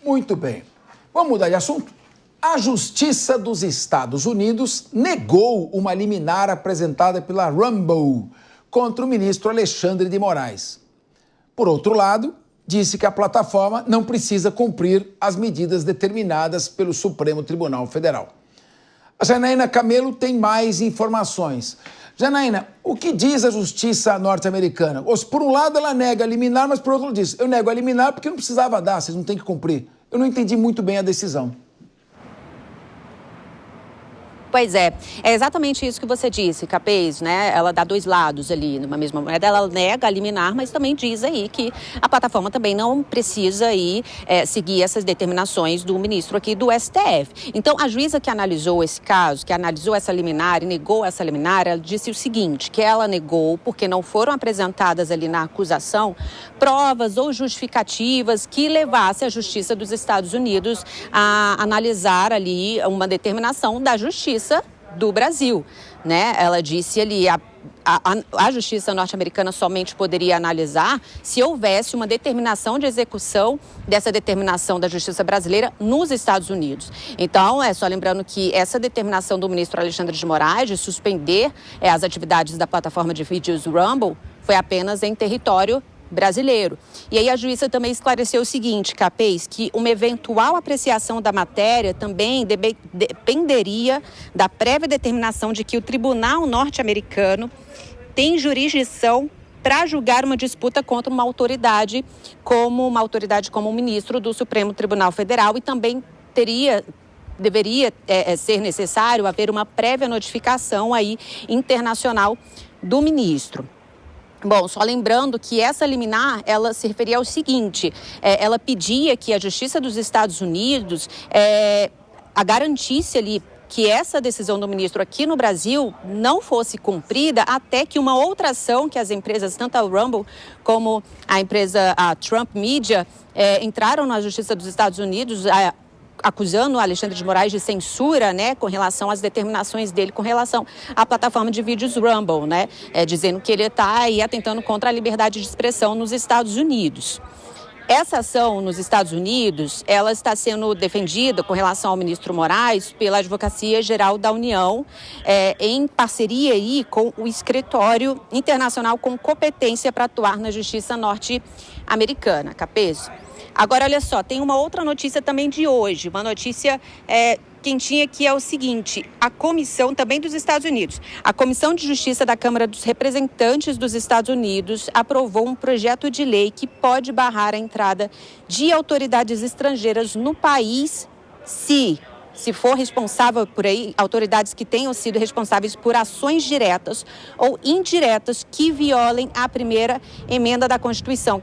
Muito bem. Vamos mudar de assunto? A Justiça dos Estados Unidos negou uma liminar apresentada pela Rumble contra o ministro Alexandre de Moraes. Por outro lado, disse que a plataforma não precisa cumprir as medidas determinadas pelo Supremo Tribunal Federal. A Janaína Camelo tem mais informações. Janaína, o que diz a justiça norte-americana? Por um lado ela nega a liminar, mas por outro lado diz, eu nego a liminar porque não precisava dar, vocês não têm que cumprir. Eu não entendi muito bem a decisão. Pois é exatamente isso que você disse, Capês, né? Ela dá dois lados ali numa mesma moeda, ela nega a liminar, mas também diz aí que a plataforma também não precisa aí seguir essas determinações do ministro aqui do STF. Então, a juíza que analisou esse caso, que analisou essa liminar e negou essa liminar, ela disse o seguinte, que ela negou porque não foram apresentadas ali na acusação provas ou justificativas que levasse a Justiça dos Estados Unidos a analisar ali uma determinação da Justiça do Brasil, né? Ela disse ali, a Justiça norte-americana somente poderia analisar se houvesse uma determinação de execução dessa determinação da Justiça brasileira nos Estados Unidos. Então, só lembrando que essa determinação do ministro Alexandre de Moraes de suspender as atividades da plataforma de vídeos Rumble foi apenas em território brasileiro. E aí a juíza também esclareceu o seguinte, Capês, que uma eventual apreciação da matéria também dependeria da prévia determinação de que o tribunal norte-americano tem jurisdição para julgar uma disputa contra uma autoridade como o ministro do Supremo Tribunal Federal e também deveria ser necessário haver uma prévia notificação aí internacional do ministro. Bom, só lembrando que essa liminar, ela se referia ao seguinte, ela pedia que a Justiça dos Estados Unidos a garantisse ali que essa decisão do ministro aqui no Brasil não fosse cumprida até que uma outra ação que as empresas, tanto a Rumble como a empresa Trump Media, entraram na Justiça dos Estados Unidos acusando o Alexandre de Moraes de censura, né, com relação às determinações dele com relação à plataforma de vídeos Rumble, né, dizendo que ele está aí atentando contra a liberdade de expressão nos Estados Unidos. Essa ação nos Estados Unidos, ela está sendo defendida com relação ao ministro Moraes pela Advocacia Geral da União, em parceria aí com o Escritório Internacional com competência para atuar na Justiça norte-americana, Capês. Agora, olha só, tem uma outra notícia também de hoje, uma notícia quentinha que é o seguinte, a comissão também dos Estados Unidos, a Comissão de Justiça da Câmara dos Representantes dos Estados Unidos aprovou um projeto de lei que pode barrar a entrada de autoridades estrangeiras no país se for responsável por aí, autoridades que tenham sido responsáveis por ações diretas ou indiretas que violem a primeira emenda da Constituição,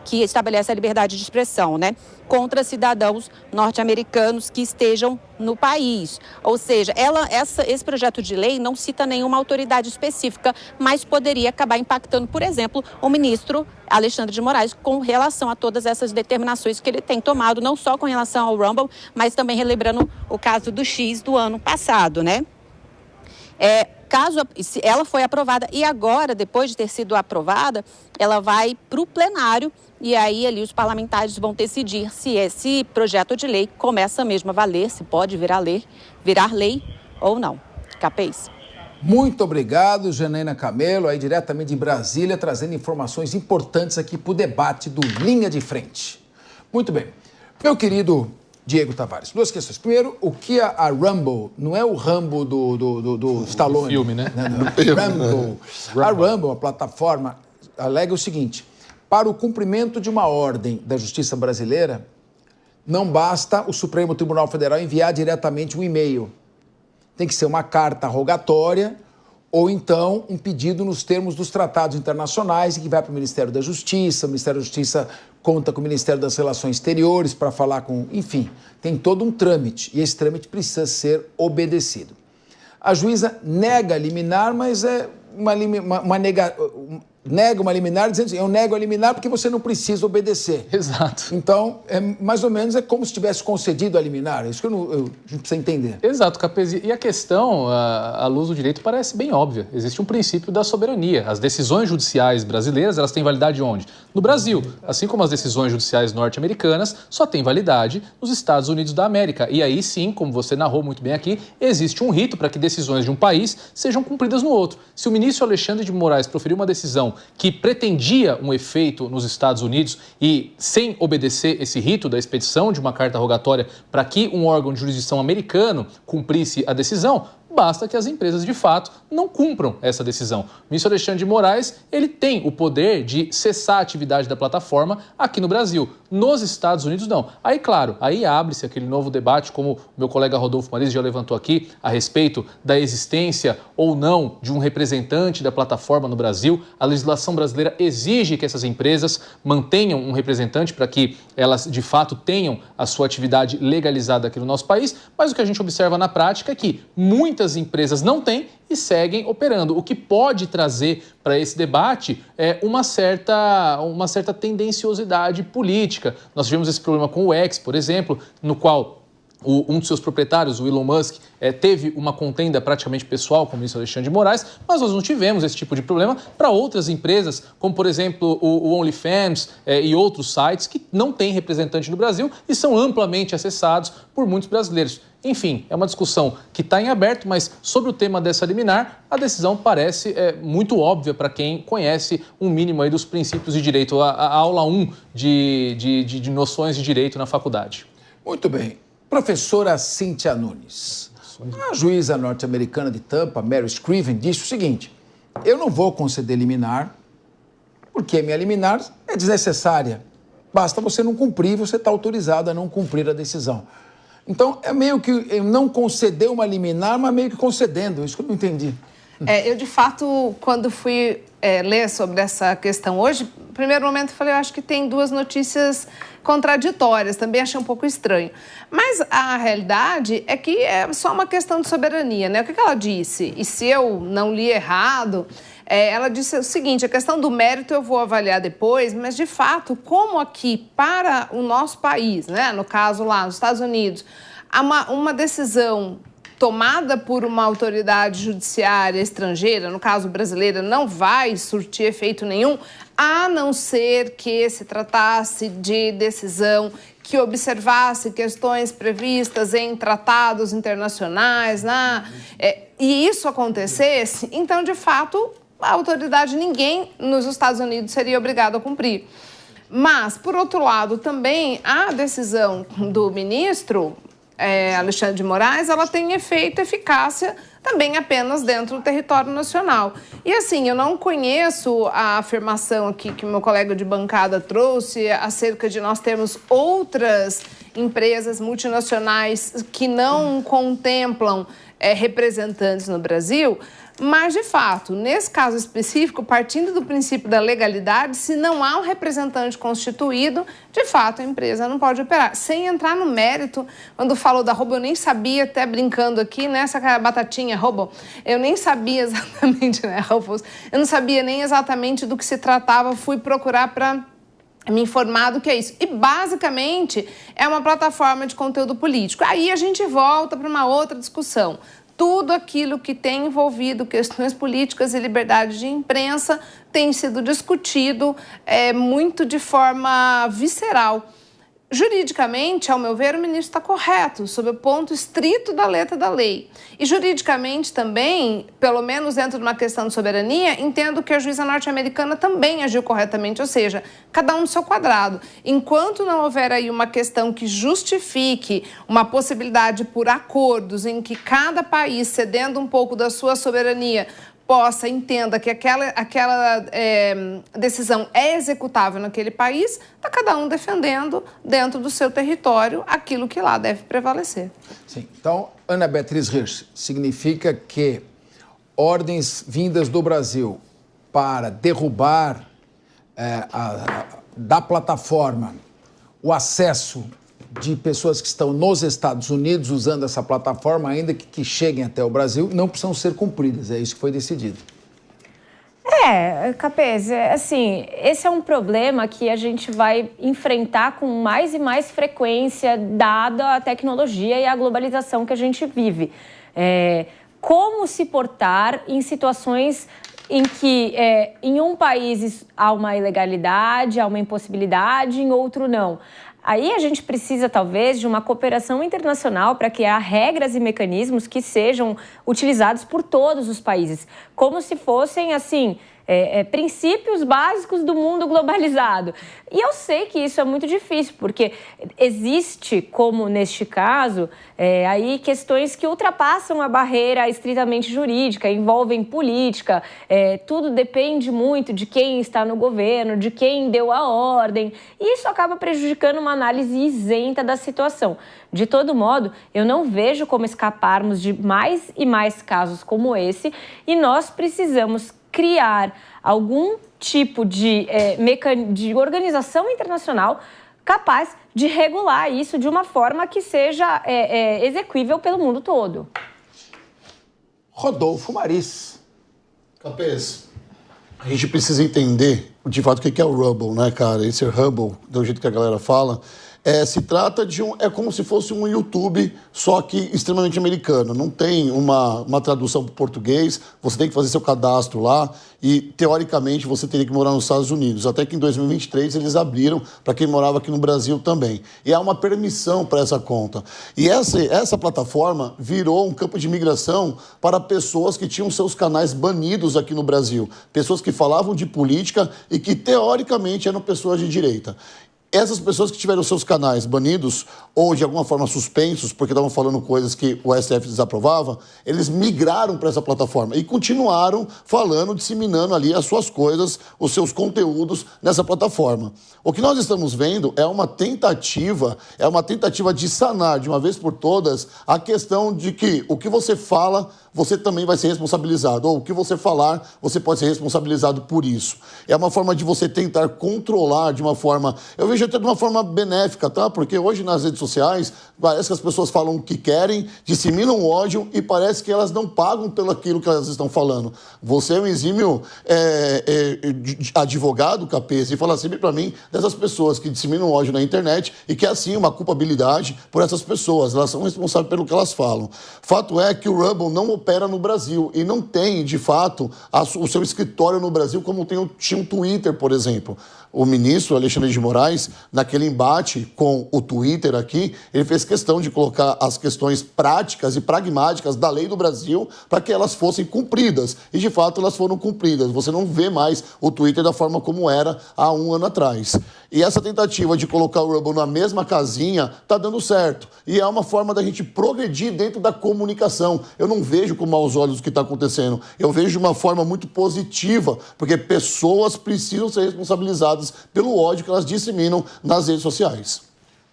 que estabelece a liberdade de expressão, né? Contra cidadãos norte-americanos que estejam no país. Ou seja, esse projeto de lei não cita nenhuma autoridade específica, mas poderia acabar impactando, por exemplo, o ministro Alexandre de Moraes com relação a todas essas determinações que ele tem tomado, não só com relação ao Rumble, mas também relembrando o caso do X do ano passado, né? Caso ela foi aprovada e agora, depois de ter sido aprovada, ela vai para o plenário e aí ali os parlamentares vão decidir se esse projeto de lei começa mesmo a valer, se pode virar lei ou não. Capês? Muito obrigado, Janaína Camelo, aí diretamente de Brasília, trazendo informações importantes aqui para o debate do Linha de Frente. Muito bem. Meu querido Diego Tavares, duas questões. Primeiro, o que a Rumble, não é o Rambo do Stallone. Filme, né? Rumble. A Rumble, a plataforma, alega o seguinte, para o cumprimento de uma ordem da Justiça brasileira, não basta o Supremo Tribunal Federal enviar diretamente um e-mail. Tem que ser uma carta rogatória ou então um pedido nos termos dos tratados internacionais que vai para o Ministério da Justiça. O Ministério da Justiça conta com o Ministério das Relações Exteriores para falar com... Enfim, tem todo um trâmite e esse trâmite precisa ser obedecido. A juíza nega liminar, mas nega uma liminar dizendo assim, eu nego a liminar porque você não precisa obedecer. Exato. Então, mais ou menos, é como se tivesse concedido a liminar. É isso que a gente precisa entender. Exato, Capesi. E a questão, à luz do direito, parece bem óbvia. Existe um princípio da soberania. As decisões judiciais brasileiras, elas têm validade onde? No Brasil. Assim como as decisões judiciais norte-americanas só têm validade nos Estados Unidos da América. E aí sim, como você narrou muito bem aqui, existe um rito para que decisões de um país sejam cumpridas no outro. Se o ministro Alexandre de Moraes proferiu uma decisão que pretendia um efeito nos Estados Unidos e sem obedecer esse rito da expedição de uma carta rogatória para que um órgão de jurisdição americano cumprisse a decisão, basta que as empresas, de fato, não cumpram essa decisão. O ministro Alexandre de Moraes, ele tem o poder de cessar a atividade da plataforma aqui no Brasil. Nos Estados Unidos, não. Aí, claro, aí abre-se aquele novo debate, como o meu colega Rodolfo Maris já levantou aqui, a respeito da existência ou não de um representante da plataforma no Brasil. A legislação brasileira exige que essas empresas mantenham um representante para que elas, de fato, tenham a sua atividade legalizada aqui no nosso país, mas o que a gente observa na prática é que muitas empresas não têm e seguem operando, o que pode trazer para esse debate uma certa tendenciosidade política. Nós tivemos esse problema com o X, por exemplo, no qual um dos seus proprietários, o Elon Musk, teve uma contenda praticamente pessoal com o ministro Alexandre de Moraes, mas nós não tivemos esse tipo de problema para outras empresas, como, por exemplo, o OnlyFans e outros sites que não têm representante no Brasil e são amplamente acessados por muitos brasileiros. Enfim, é uma discussão que está em aberto, mas sobre o tema dessa liminar, a decisão parece muito óbvia para quem conhece um mínimo aí dos princípios de direito, a aula 1 de noções de direito na faculdade. Muito bem. Professora Cíntia Nunes, a juíza norte-americana de Tampa, Mary Scriven, disse o seguinte, eu não vou conceder liminar, porque a minha liminar é desnecessária. Basta você não cumprir, você está autorizado a não cumprir a decisão. Então, é meio que não concedeu uma liminar, mas meio que concedendo, isso que eu não entendi. Eu, de fato, quando fui ler sobre essa questão hoje, no primeiro momento eu falei, eu acho que tem duas notícias contraditórias, também achei um pouco estranho. Mas a realidade é que é só uma questão de soberania, né? O que ela disse? E se eu não li errado, ela disse o seguinte, a questão do mérito eu vou avaliar depois, mas de fato, como aqui para o nosso país, né? No caso lá nos Estados Unidos, há uma decisão tomada por uma autoridade judiciária estrangeira, no caso brasileira, não vai surtir efeito nenhum, a não ser que se tratasse de decisão que observasse questões previstas em tratados internacionais, e isso acontecesse, então, de fato, a autoridade, ninguém nos Estados Unidos seria obrigado a cumprir. Mas, por outro lado, também a decisão do ministro Alexandre de Moraes, ela tem efeito, eficácia também apenas dentro do território nacional. E assim, eu não conheço a afirmação aqui que o meu colega de bancada trouxe acerca de nós termos outras empresas multinacionais que não contemplam representantes no Brasil, mas, de fato, nesse caso específico, partindo do princípio da legalidade, se não há um representante constituído, de fato, a empresa não pode operar. Sem entrar no mérito, quando falou da Robo, eu nem sabia, até brincando aqui, nessa batatinha Robo, eu nem sabia exatamente, né, Rufus? Eu não sabia nem exatamente do que se tratava, fui procurar para me informar do que é isso. E, basicamente, é uma plataforma de conteúdo político. Aí a gente volta para uma outra discussão. Tudo aquilo que tem envolvido questões políticas e liberdade de imprensa tem sido discutido muito de forma visceral. Juridicamente, ao meu ver, o ministro está correto, sob o ponto estrito da letra da lei. E juridicamente também, pelo menos dentro de uma questão de soberania, entendo que a juíza norte-americana também agiu corretamente, ou seja, cada um no seu quadrado. Enquanto não houver aí uma questão que justifique uma possibilidade por acordos em que cada país, cedendo um pouco da sua soberania, entenda que aquela decisão é executável naquele país, está cada um defendendo dentro do seu território aquilo que lá deve prevalecer. Sim. Então, Ana Beatriz Hirsch, significa que ordens vindas do Brasil para derrubar da plataforma o acesso de pessoas que estão nos Estados Unidos usando essa plataforma, ainda que cheguem até o Brasil, não precisam ser cumpridas. É isso que foi decidido. Capês, assim, esse é um problema que a gente vai enfrentar com mais e mais frequência, dada a tecnologia e a globalização que a gente vive. Como se portar em situações em que em um país há uma ilegalidade, há uma impossibilidade, em outro não. Aí a gente precisa, talvez, de uma cooperação internacional para criar regras e mecanismos que sejam utilizados por todos os países, como se fossem, assim, princípios básicos do mundo globalizado. E eu sei que isso é muito difícil, porque existe, como neste caso, aí questões que ultrapassam a barreira estritamente jurídica, envolvem política, tudo depende muito de quem está no governo, de quem deu a ordem, e isso acaba prejudicando uma análise isenta da situação. De todo modo, eu não vejo como escaparmos de mais e mais casos como esse, e nós precisamos criar algum tipo de organização internacional capaz de regular isso de uma forma que seja exequível pelo mundo todo. Rodolfo Maris. Capês, a gente precisa entender de fato o que é o Rumble, né, cara? Esse Rumble, do jeito que a galera fala, se trata de é como se fosse um YouTube, só que extremamente americano. Não tem uma tradução para o português, você tem que fazer seu cadastro lá e, teoricamente, você teria que morar nos Estados Unidos. Até que em 2023 eles abriram para quem morava aqui no Brasil também. E há uma permissão para essa conta. E essa plataforma virou um campo de migração para pessoas que tinham seus canais banidos aqui no Brasil. Pessoas que falavam de política e que, teoricamente, eram pessoas de direita. Essas pessoas que tiveram seus canais banidos ou de alguma forma suspensos, porque estavam falando coisas que o STF desaprovava, eles migraram para essa plataforma e continuaram falando, disseminando ali as suas coisas, os seus conteúdos nessa plataforma. O que nós estamos vendo é uma tentativa de sanar de uma vez por todas a questão de que o que você fala, você também vai ser responsabilizado, ou o que você falar, você pode ser responsabilizado por isso. É uma forma de você tentar controlar de uma forma, eu vejo até de uma forma benéfica, tá? Porque hoje nas redes sociais, parece que as pessoas falam o que querem, disseminam ódio e parece que elas não pagam pelo aquilo que elas estão falando. Você é um exímio advogado, Capês, e fala sempre para mim dessas pessoas que disseminam ódio na internet e que é, assim, uma culpabilidade por essas pessoas. Elas são responsáveis pelo que elas falam. Fato é que o Rumble não opera no Brasil e não tem, de fato, o seu escritório no Brasil como tinha um Twitter, por exemplo. O ministro Alexandre de Moraes, naquele embate com o Twitter aqui, ele fez questão de colocar as questões práticas e pragmáticas da lei do Brasil para que elas fossem cumpridas. E, de fato, elas foram cumpridas. Você não vê mais o Twitter da forma como era há um ano atrás. E essa tentativa de colocar o Rumble na mesma casinha está dando certo. E é uma forma da gente progredir dentro da comunicação. Eu não vejo com maus olhos o que está acontecendo. Eu vejo de uma forma muito positiva, porque pessoas precisam ser responsabilizadas pelo ódio que elas disseminam nas redes sociais.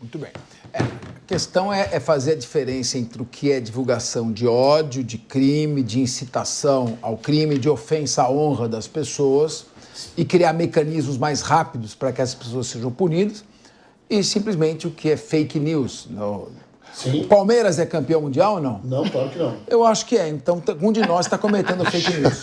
Muito bem. A questão é fazer a diferença entre o que é divulgação de ódio, de crime, de incitação ao crime, de ofensa à honra das pessoas e criar mecanismos mais rápidos para que essas pessoas sejam punidas e simplesmente o que é fake news. Sim. O Palmeiras é campeão mundial ou não? Não, claro que não. Eu acho que é. Então, um de nós está cometendo fake news.